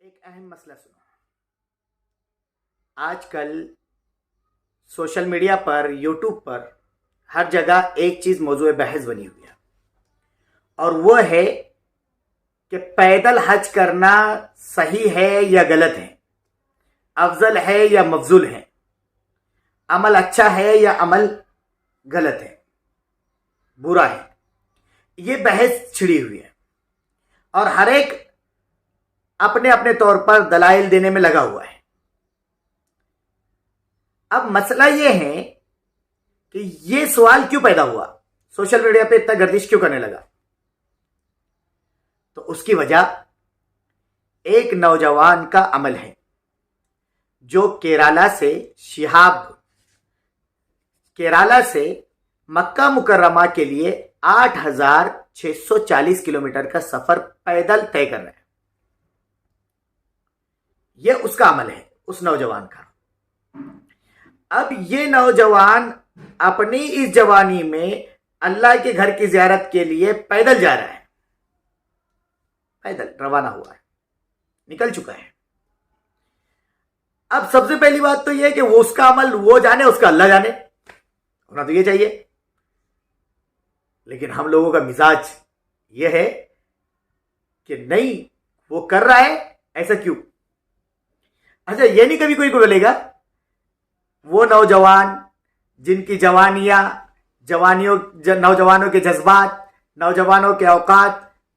ایک اہم مسئلہ سنو. آج کل سوشل میڈیا پر، یوٹیوب پر ہر جگہ ایک چیز موضوع بحث بنی ہوئی ہے، اور وہ ہے کہ پیدل حج کرنا صحیح ہے یا غلط ہے، افضل ہے یا مفضول ہے، عمل اچھا ہے یا عمل غلط ہے، برا ہے. یہ بحث چھڑی ہوئی ہے اور ہر ایک اپنے اپنے طور پر دلائل دینے میں لگا ہوا ہے. اب مسئلہ یہ ہے کہ یہ سوال کیوں پیدا ہوا، سوشل میڈیا پہ اتنا گردش کیوں کرنے لگا؟ تو اس کی وجہ ایک نوجوان کا عمل ہے جو کیرالہ سے مکہ مکرمہ کے لیے 8,640 کلومیٹر کا سفر پیدل طے کر رہے ہیں. یہ اس کا عمل ہے، اس نوجوان کا. اب یہ نوجوان اپنی اس جوانی میں اللہ کے گھر کی زیارت کے لیے پیدل جا رہا ہے، پیدل روانہ ہوا ہے، نکل چکا ہے. اب سب سے پہلی بات تو یہ ہے کہ وہ اس کا عمل وہ جانے، اس کا اللہ جانے، ہونا تو یہ چاہیے. لیکن ہم لوگوں کا مزاج یہ ہے کہ نہیں، وہ کر رہا ہے ایسا کیوں. اچھا، یہ نہیں کبھی کوئی بولے گا وہ نوجوان جن کی نوجوانوں کے جذبات، نوجوانوں کے اوقات،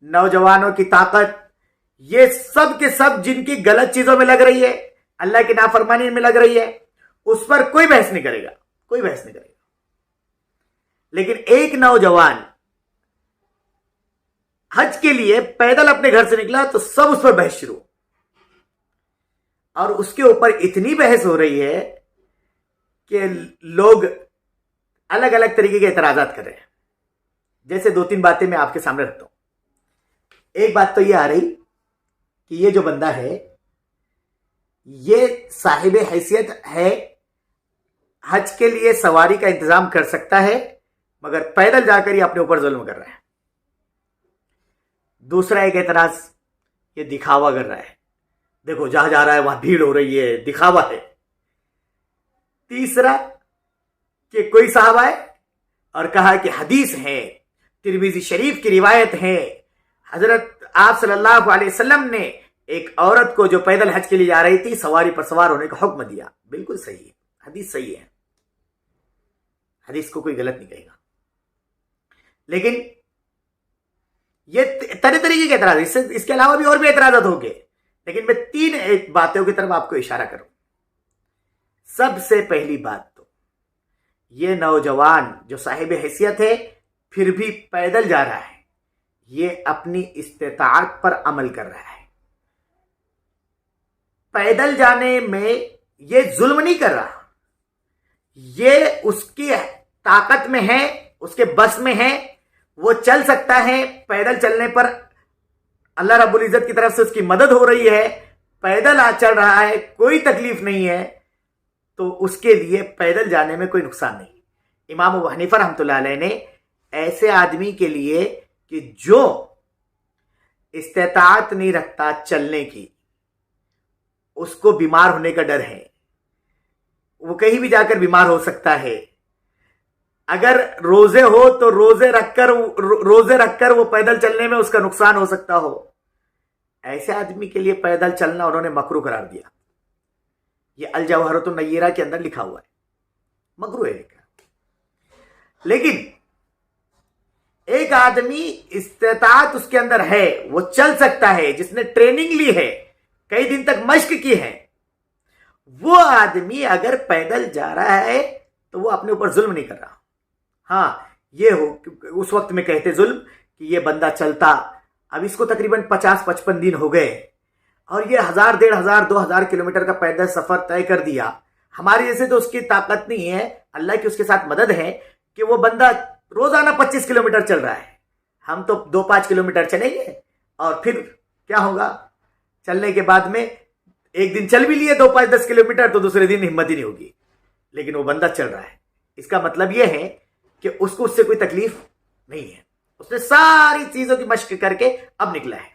نوجوانوں کی طاقت، یہ سب کے سب جن کی غلط چیزوں میں لگ رہی ہے، اللہ کی نافرمانی میں لگ رہی ہے، اس پر کوئی بحث نہیں کرے گا، کوئی بحث نہیں کرے گا. لیکن ایک نوجوان حج کے لیے پیدل اپنے گھر سے نکلا تو سب اس پر بحث شروع، اور اس کے اوپر اتنی بحث ہو رہی ہے کہ لوگ الگ الگ طریقے کے اعتراضات کر رہے ہیں. جیسے 2-3 باتیں میں آپ کے سامنے رکھتا ہوں. ایک بات تو یہ آ رہی کہ یہ جو بندہ ہے یہ صاحب حیثیت ہے، حج کے لیے سواری کا انتظام کر سکتا ہے، مگر پیدل جا کر یہ اپنے اوپر ظلم کر رہا ہے. دوسرا ایک اعتراض، یہ دکھاوا کر رہا ہے، دیکھو جہاں جا رہا ہے وہاں بھیڑ ہو رہی ہے، دکھاوا ہے. تیسرا کہ کوئی صاحب آئے اور کہا کہ حدیث ہے، ترمذی شریف کی روایت ہے، حضرت آپ صلی اللہ علیہ وسلم نے ایک عورت کو جو پیدل حج کے لیے جا رہی تھی سواری پر سوار ہونے کا حکم دیا. بالکل صحیح ہے، حدیث صحیح ہے، حدیث کو کوئی غلط نہیں کہے گا. لیکن یہ طرح طریقے کے اعتراض، اس کے علاوہ بھی اور بھی اعتراضات ہوں گے، لیکن میں 3 باتوں کی طرف آپ کو اشارہ کروں. سب سے پہلی بات تو یہ نوجوان جو صاحب حیثیت ہے پھر بھی پیدل جا رہا ہے، یہ اپنی استطاعت پر عمل کر رہا ہے. پیدل جانے میں یہ ظلم نہیں کر رہا، یہ اس کی طاقت میں ہے، اس کے بس میں ہے، وہ چل سکتا ہے. پیدل چلنے پر اللہ رب العزت کی طرف سے اس کی مدد ہو رہی ہے، پیدل چل رہا ہے، کوئی تکلیف نہیں ہے، تو اس کے لیے پیدل جانے میں کوئی نقصان نہیں. امام ابو حنیفہ رحمۃ اللہ علیہ نے ایسے آدمی کے لیے کہ جو استطاعت نہیں رکھتا چلنے کی، اس کو بیمار ہونے کا ڈر ہے، وہ کہیں بھی جا کر بیمار ہو سکتا ہے، اگر روزے ہو تو روزے رکھ کر وہ پیدل چلنے میں اس کا نقصان ہو سکتا ہو، ایسے آدمی کے لیے پیدل چلنا انہوں نے مکروہ قرار دیا. یہ الجوہرۃ النیرہ کے اندر لکھا ہوا ہے، مکروہ ہے لکھا. لیکن ایک آدمی استطاعت اس کے اندر ہے، وہ چل سکتا ہے، جس نے ٹریننگ لی ہے، کئی دن تک مشق کی ہے، وہ آدمی اگر پیدل جا رہا ہے تو وہ اپنے اوپر ظلم نہیں کر رہا. ہاں، یہ ہو اس وقت میں کہتے ظلم کہ یہ بندہ چلتا، اب اس کو تقریباً 50-55 دن ہو گئے اور یہ 1000 1500 2000 کلومیٹر کا پیدل سفر طے کر دیا. ہماری جیسے تو اس کی طاقت نہیں ہے، اللہ کی اس کے ساتھ مدد ہے کہ وہ بندہ روزانہ 25 کلومیٹر چل رہا ہے. ہم تو 2-5 کلومیٹر چلیں گے اور پھر کیا ہوگا، چلنے کے بعد میں ایک دن چل بھی لیے 2-5-10 کلومیٹر تو دوسرے دن ہمت ہی نہیں ہوگی. لیکن وہ بندہ چل رہا ہے، اس کا مطلب یہ ہے کہ اس کو اس سے کوئی تکلیف نہیں ہے، اس نے ساری چیزوں کی مشق کر کے اب نکلا ہے.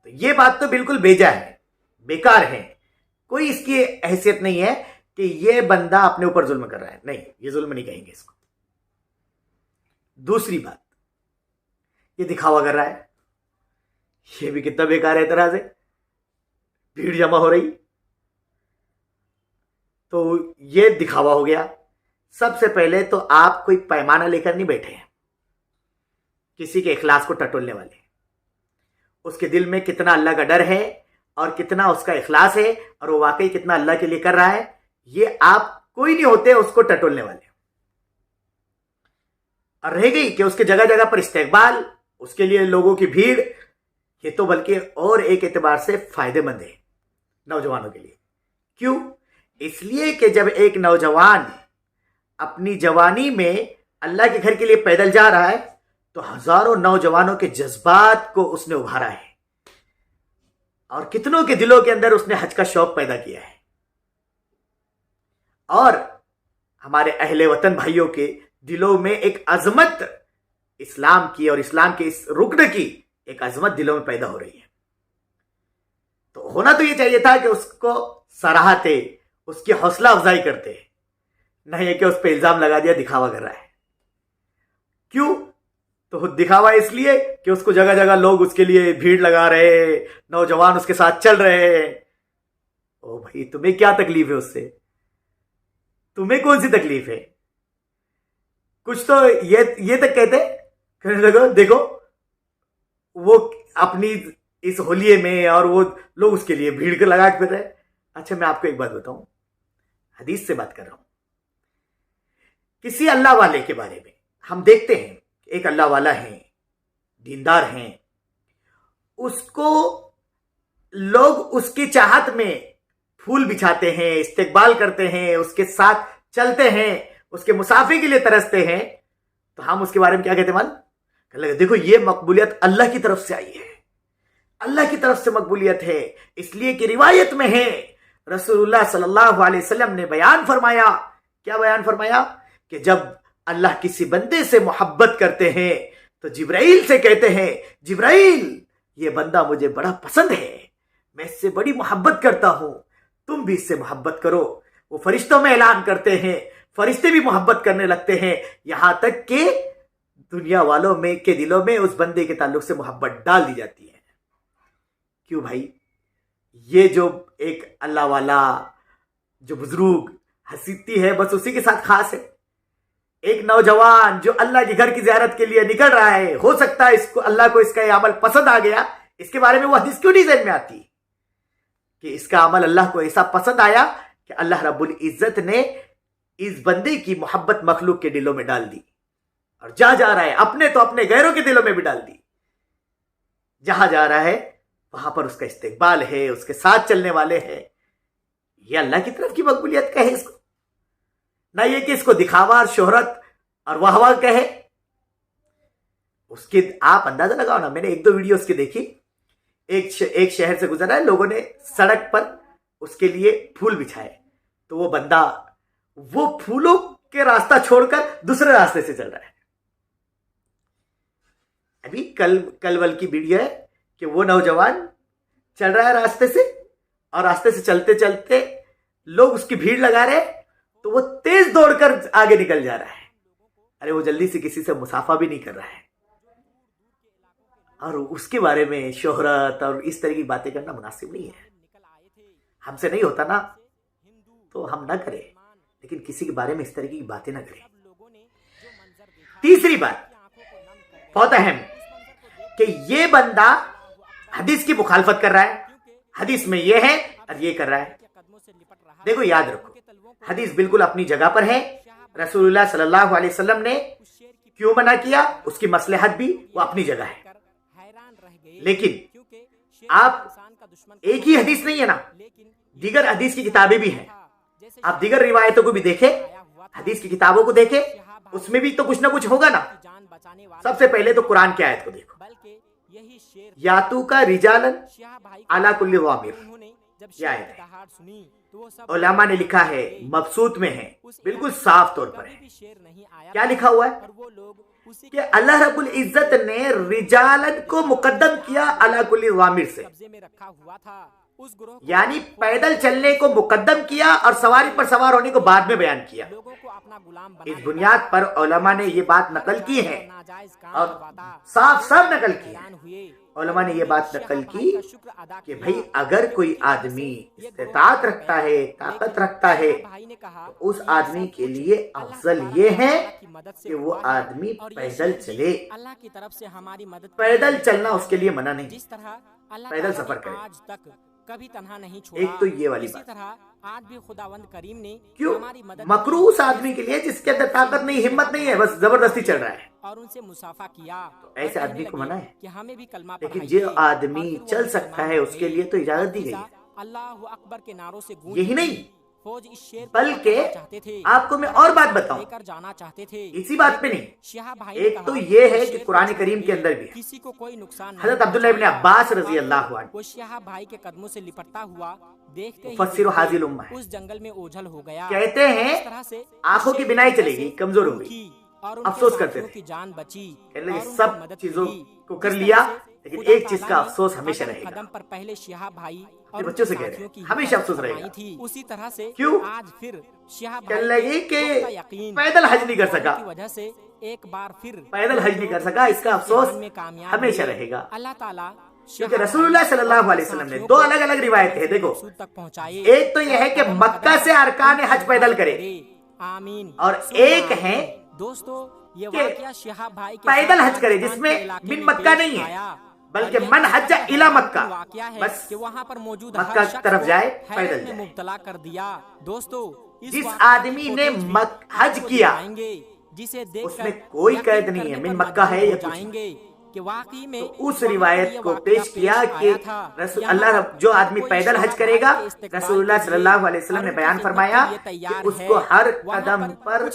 تو یہ بات تو بالکل بیجا ہے. بیکار ہیں. کوئی اس کی حیثیت نہیں ہے کہ یہ بندہ اپنے اوپر ظلم کر رہا ہے. نہیں, یہ ظلم نہیں کہیں گے اس کو. دوسری بات, یہ دکھاوا کر رہا ہے. یہ بھی کتنا بیکار ہے. طرح سے بھیڑ جمع ہو رہی تو یہ دکھاوا ہو گیا. سب سے پہلے تو آپ کوئی پیمانہ لے کر نہیں بیٹھے ہیں کسی کے اخلاص کو ٹٹولنے والے. اس کے دل میں کتنا اللہ کا ڈر ہے اور کتنا اس کا اخلاص ہے اور وہ واقعی کتنا اللہ کے لیے کر رہا ہے, یہ آپ کوئی نہیں ہوتے اس کو ٹٹولنے والے. اور رہ گئی کہ اس کے جگہ جگہ پر استقبال, اس کے لیے لوگوں کی بھیڑ, یہ تو بلکہ اور ایک اعتبار سے فائدے مند ہے نوجوانوں کے لیے. کیوں؟ اس لیے کہ جب ایک نوجوان اپنی جوانی میں اللہ کے گھر کے لیے پیدل جا رہا ہے تو ہزاروں نوجوانوں کے جذبات کو اس نے ابھارا ہے اور کتنوں کے دلوں کے اندر اس نے حج کا شوق پیدا کیا ہے. اور ہمارے اہل وطن بھائیوں کے دلوں میں ایک عظمت اسلام کی اور اسلام کے اس رکن کی ایک عظمت دلوں میں پیدا ہو رہی ہے. تو ہونا تو یہ چاہیے تھا کہ اس کو سراہتے, اس کی حوصلہ افزائی کرتے, نہیں کہ اس پہ الزام لگا دیا دکھاوا کر رہا ہے. کیوں؟ تو دکھاوا اس لیے کہ اس کو جگہ جگہ لوگ اس کے لیے بھیڑ لگا رہے, نوجوان اس کے ساتھ چل رہے. او بھائی, تمہیں کیا تکلیف ہے اس سے؟ تمہیں کون سی تکلیف ہے؟ کچھ تو یہ تک کہتے کہنے لگو دیکھو وہ اپنی اس ہولیے میں اور وہ لوگ اس کے لیے بھیڑ کے لگا کے پھر رہے. اچھا, میں آپ کو ایک بات بتاؤں, حدیث سے بات کر رہا ہوں. کسی اللہ والے کے بارے میں ہم دیکھتے ہیں کہ ایک اللہ والا ہے, دیندار ہیں, اس کو لوگ اس کی چاہت میں پھول بچھاتے ہیں, استقبال کرتے ہیں, اس کے ساتھ چلتے ہیں, اس کے مسافے کے لیے ترستے ہیں, تو ہم اس کے بارے میں کیا کہتے ہیں؟ کہنے لگے دیکھو یہ مقبولیت اللہ کی طرف سے آئی ہے, اللہ کی طرف سے مقبولیت ہے. اس لیے کہ روایت میں ہے رسول اللہ صلی اللہ علیہ وسلم نے بیان فرمایا. کیا بیان فرمایا؟ کہ جب اللہ کسی بندے سے محبت کرتے ہیں تو جبرائیل سے کہتے ہیں جبرائیل یہ بندہ مجھے بڑا پسند ہے, میں اس سے بڑی محبت کرتا ہوں, تم بھی اس سے محبت کرو. وہ فرشتوں میں اعلان کرتے ہیں, فرشتے بھی محبت کرنے لگتے ہیں, یہاں تک کہ دنیا والوں میں کے دلوں میں اس بندے کے تعلق سے محبت ڈال دی جاتی ہے. کیوں بھائی؟ یہ جو ایک اللہ والا جو بزرگ حسیتی ہے بس اسی کے ساتھ خاص ہے. ایک نوجوان جو اللہ کے گھر کی زیارت کے لیے نکل رہا ہے, ہو سکتا ہے اس کو اللہ کو اس کا یہ عمل پسند آ گیا, اس کے بارے میں وہ حدیث کیوں نہیں ذہن میں آتی کہ اس کا عمل اللہ کو ایسا پسند آیا کہ اللہ رب العزت نے اس بندے کی محبت مخلوق کے دلوں میں ڈال دی, اور جا رہا ہے اپنے تو اپنے غیروں کے دلوں میں بھی ڈال دی. جہاں جا رہا ہے وہاں پر اس کا استقبال ہے, اس کے ساتھ چلنے والے ہیں. یہ اللہ کی طرف کی مقبولیت کہے اس کو, نہ یہ کہ اس کو دکھاوا اور شہرت اور واہ واہ کہے. اس کے آپ اندازہ لگاؤ نا, میں نے ایک دو ویڈیو اس کے دیکھی, ایک شہر سے گزرا ہے, لوگوں نے سڑک پر اس کے لیے پھول بچھائے, تو وہ بندہ وہ پھولوں کے راستہ چھوڑ کر دوسرے راستے سے چل رہا ہے. ابھی کل ول کی ویڈیو ہے کہ وہ نوجوان چل رہا ہے راستے سے, اور راستے سے چلتے چلتے لوگ اس کی بھیڑ لگا رہے, تو وہ تیز دوڑ کر آگے نکل جا رہا ہے. ارے وہ جلدی سے کسی سے مسافہ بھی نہیں کر رہا ہے, اور اس کے بارے میں شہرت اور اس طرح کی باتیں کرنا مناسب نہیں ہے. ہم سے نہیں ہوتا نا تو ہم نہ کریں, لیکن کسی کے بارے میں اس طرح کی باتیں نہ کریں. تیسری بات بہت اہم کہ یہ بندہ حدیث کی مخالفت کر رہا ہے, حدیث میں یہ ہے اور یہ کر رہا ہے. دیکھو یاد رکھو, حدیث بالکل اپنی جگہ پر ہے. رسول اللہ صلی اللہ علیہ وسلم نے کیوں منع کیا, اس کی مصلحت بھی وہ اپنی جگہ ہے. لیکن آپ ایک ہی حدیث نہیں ہے نا, دیگر حدیث کی کتابیں بھی ہیں. آپ دیگر روایتوں کو بھی دیکھیں, حدیث کی کتابوں کو دیکھیں, اس میں بھی تو کچھ نہ کچھ ہوگا نا. سب سے پہلے تو قرآن کی آیت کو دیکھو, یاتو کا رجالن علی کل ضامر, یہ آیت ہے. علماء نے لکھا ہے, مبسوط میں ہے, بالکل صاف طور پر ہے. کیا لکھا ہوا ہے کہ اللہ رب العزت نے رجالن کو مقدم کیا علی کل ضامر سے. یعنی پیدل چلنے کو مقدم کیا اور سواری پر سوار ہونے کو بعد میں بیان کیا. اس بنیاد پر علماء نے یہ بات نقل کی ہے اور صاف صاف نقل کی ہے. علماء نے یہ بات نقل کی کہ بھئی اگر کوئی آدمی استطاعت رکھتا ہے، طاقت رکھتا ہے، تو اس آدمی کے لیے افضل یہ ہے کہ وہ آدمی پیدل چلے. پیدل چلنا اس کے لیے منع نہیں، پیدل سفر کرے. ایک تو یہ والی بات. کیوں مکروہ اس آدمی کے لیے جس کے اندر طاقت نہیں، ہمت نہیں ہے، بس زبردستی چل رہا ہے، اور ان سے مصافحہ کیا. تو ایسے آدمی کو منع ہے. لیکن جو آدمی چل سکتا ہے اس کے لیے تو اجازت دی گئی ہے. اللہ اکبر کے نعروں سے یہی نہیں بلکہ آپ کو میں اور بات بتاؤں، جانا چاہتے تھے. اسی بات پہ نہیں، شیہہ بھائی ایک تو یہ ہے کہ قرآن کریم کے اندر بھی ہے. کسی کو کوئی نقصان نہیں. حضرت عبداللہ ابن عباس رضی اللہ عنہ وہ شیہہ بھائی کے قدموں سے لپٹتا ہوا دیکھتے مفسر حاضر الامہ ہے، اس جنگل میں اوجھل ہو گیا. کہتے ہیں آنکھوں کی بینائی چلے گئی، کمزور ہو گئی، افسوس کرتے تھے. جان بچی، سب چیزوں کو کر لیا لیکن ایک چیز کا افسوس ہمیشہ رہے گا. قدم پر پہلے شیہہ بھائی اور بچوں سے کہہ رہے ہیں ہمیشہ افسوس رہے گا. اسی طرح سے کیوں؟ آج پھر شیہہ کہنے بھائی لگی کہ پیدل حج نہیں کر سکا، کی وجہ سے ایک بار پھر پیدل حج نہیں کر سکا، اس کا افسوس ہمیشہ رہے گا. اللہ تعالیٰ کیونکہ رسول اللہ صلی اللہ علیہ وسلم نے دو الگ الگ روایتیں ہیں. دیکھو، تک پہنچائے. ایک تو یہ ہے کہ مکہ سے ارکان حج پیدل کرے، آمین. اور ایک ہے دوستو یہ کہ واقعہ شیہہ بھائی کے پیدل حج کرے جس میں من مکہ نہیں ہے بلکہ من حج الی مکہ، بس کہ وہاں پر موجود مکہ کی طرف جائے، پیدل میں جائے. مبتلا کر دیا. دوستو جس آدمی نے حج کیا جسے اس میں کوئی قید نہیں ہے من مکہ ہے یا کچھ جائیں گے کہ واقعی میں اس روایت کو پیش کیا کہ رسول اللہ جو آدمی پیدل حج کرے گا، رسول اللہ صلی اللہ علیہ وسلم نے بیان فرمایا کہ اس کو ہر قدم پر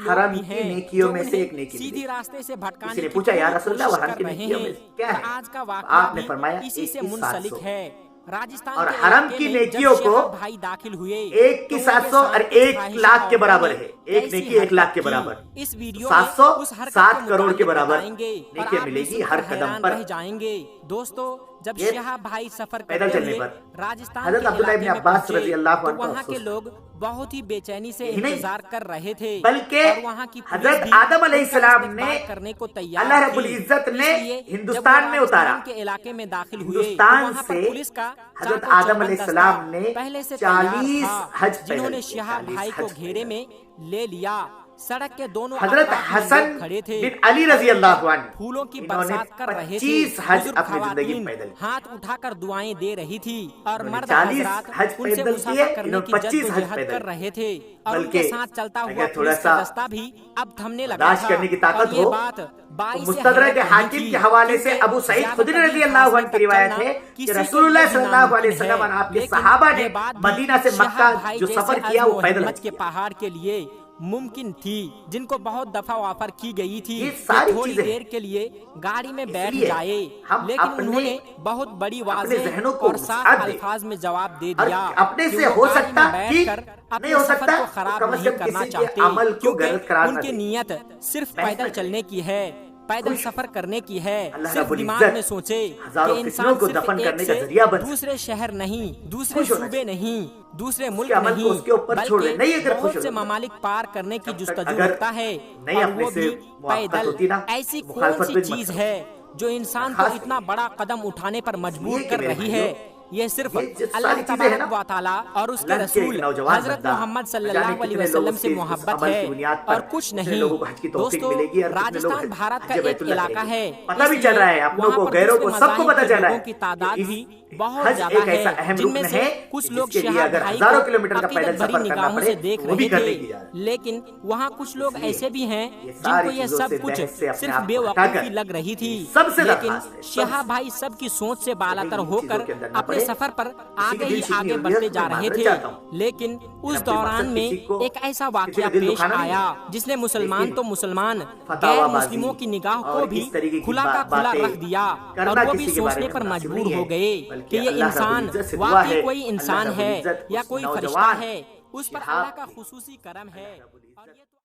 حرم کی نیکیوں میں سے ایک نیکی ملے. سیدھی راستے سے بھٹکانے کسی نے پوچھا یا رسول اللہ حرم کی نیکیوں میں کیا ہے؟ آج کا واقعہ آپ نے فرمایا اسی سے منسلک ہے. راجستھان اور کے حرم علاقے کی میں نیکیوں جب کو شیہہ بھائی داخل ہوئے 1 کی 700 اور 1 لاکھ کے برابر ہے. ایک نیکی 1 لاکھ کے برابر. اس ویڈیو 700 کروڑ کے برابر نیکی ملے گی ہر قدم پر. جائیں گے. دوستو جب یہ شیہہ بھائی سفر پیدل کرتے چلنے ہوئے پر راجستھان حضرت کے عبداللہ ابن علاقے میں عباس پہنچے رضی اللہ تو عنہ وہاں کے لوگ بہت ہی بے چینی سے یہی نہیں انتظار کر رہے تھے، بلکہ اور وہاں کی پولیس حضرت بھی آدم علیہ السلام استقبال نے کرنے کو تیار اللہ رب تھی. العزت نے اس لیے جب ہندوستان وہ میں اتارا، راجستھان کے علاقے میں داخل ہوئے تو ہندوستان وہاں پر سے پولیس کا حضرت چاق و آدم علیہ چوبند السلام دستہ نے پہلے سے تیار 40 تھا، حج جنہوں نے پیدل کیے، شیہہ 40 بھائی کو حج گھیرے میں لے لیا. سڑک کے دونوں حضرت اطراف میں حسن لوگ کھڑے تھے، بن علی رضی اللہ عنہ پھولوں کی انہوں نے برسات کر رہے تھے. 25 حج بزرگ اپنی زندگی خواتین میں پیدل کیے. ہاتھ اٹھا کر دعائیں دے رہی تھی، اور انہوں نے مرد 40 حضرات حج ان سے پیدل مصافحہ کیے، کرنے انہوں نے کی 25 حج جدوجہد پیدل کر رہے تھے، اور ان کے بلکہ ساتھ چلتا ہوا اگر تھوڑا پولیس سا کا دستہ بھی اب تھمنے لگا برداشت تھا. کرنے کی طاقت اور یہ ہو بات تو 22 مستدرک حاکم کے حوالے سے ابو سعید خدری رضی اللہ عنہ کی روایت ہے کہ رسول اللہ صلی اللہ علیہ وسلم اور آپ کے صحابہ نے مدینہ سے مکہ جو سفر کیا وہ پیدل حج کے کیا. پہاڑ کے لیے ممکن تھی، جن کو بہت دفعہ آفر کی گئی تھی یہ کہ ساری تھوڑی چیزیں دیر کے لیے گاڑی میں بیٹھ لیے جائے، ہم لیکن اپنے انہوں نے بہت بڑی اپنے واضح ذہنوں کو اور صاف وسعت دے، الفاظ میں جواب دے اور دیا اپنے کہ سے وہ ہو گاڑی سکتا میں بیٹھ ٹھیک کر نہیں اپنے ہو سفر سکتا کو تو خراب کم از نہیں کم کرنا کسی کے چاہتے، عمل کو غلط قرار کیونکہ نہ ان کی دے. نیت صرف بحث پیدل نہ چلنے کی ہے، پیدل سفر کرنے کی ہے. اللہ صرف رب دماغ العزت میں سوچے ہزاروں کہ فتنوں انسان کو صرف دفن ایک کرنے کا سے ذریعہ بن دوسرے شہر نہیں، دوسرے خوش ہونا صوبے نہیں، دوسرے اس ملک کے عمل کو اس نہیں، کے اوپر چھوڑ دے. نہیں بلکہ اگر خوش بہت سے ہونا ممالک پار کرنے کی جب تک جستجو اگر رکھتا ہے، نہیں اور اپنے وہ سے بھی موافقت پیدل. ہوتی نا، ایسی کون مخالفت سی بھی مت چیز کرو. ہے جو انسان کو خاص اتنا بڑا قدم اٹھانے پر مجبور یہ کہ کر میرے رہی ہے؟ یہ صرف یہ جو اللہ ساری چیزیں ہیں نا، تبارک و تعالیٰ اور اس کے اللہ کے رسول نوجوان حضرت بندہ محمد صلی نہ جانے اللہ علیہ کتنے لوگ وسلم اس سے کے محبت عمل ہے کی بنیاد پر اور کچھ کتنے نہیں. لوگوں کو حج کی توفیق دوستو ملے گی اور کتنے لوگ راجستھان بھارت کا حج بیت ایک اللہ علاقہ کریں گے. ہے، پتہ بھی چل رہا ہے اپنوں کو، غیروں کو، سب کو پتہ چل رہا ہے کی تعداد کہ بھی بہت حج زیادہ ایک ہے، ایسا اہم جن میں رکن سے ہے کچھ کہ لوگ جس کے لیے شیہہ اگر بھائی ہزاروں کو کلومیٹر کا عقیدت پیدل بھری سفر کرنا نگاہوں پڑے سے دیکھ وہ بھی رہے کرنے تھے. کی اجازت. لیکن وہاں کچھ لوگ اس لیے ایسے بھی ہیں یہ جن ساری کو یہ چیزوں سب سے کچھ بحث سے اپنے صرف آپ بے کو ہٹا وقوفی کر لگ رہی تھی، سب سے لیکن درخواست ہے، شیہہ بھائی سب کی سوچ سے بالاتر ہو کر چیزوں کے اندر نہ اپنے پڑے. سفر پر کسی کی آگے دل ہی شکنی آگے ہوئی ہے بڑھتے تو جا میں رہے معذرت تھے. چاہتا ہوں. لیکن اس اپنے دوران مقصد میں کسی کو ایک ایسا کسی واقعہ کا دل پیش دکھانا نہیں آیا ہے. جس نے مسلمان لیکن تو مسلمان فتاوی غیر بازی مسلموں کی نگاہ اور کو بھی اس طریقے کی کھلا کا کھلا باتیں رکھ دیا، اور کرنا وہ بھی کسی کے بارے سوچنے میں پر مناسب مجبور نہیں ہو ہے، گئے بلکہ کہ یہ اللہ رب انسان العزت سے دعا واقعی ہے، کوئی اللہ انسان رب ہے العزت یا اس کوئی فرشتہ نوجوان ہے، اس پر شہاب اللہ کا خصوصی کرم ہے. اور یہ تو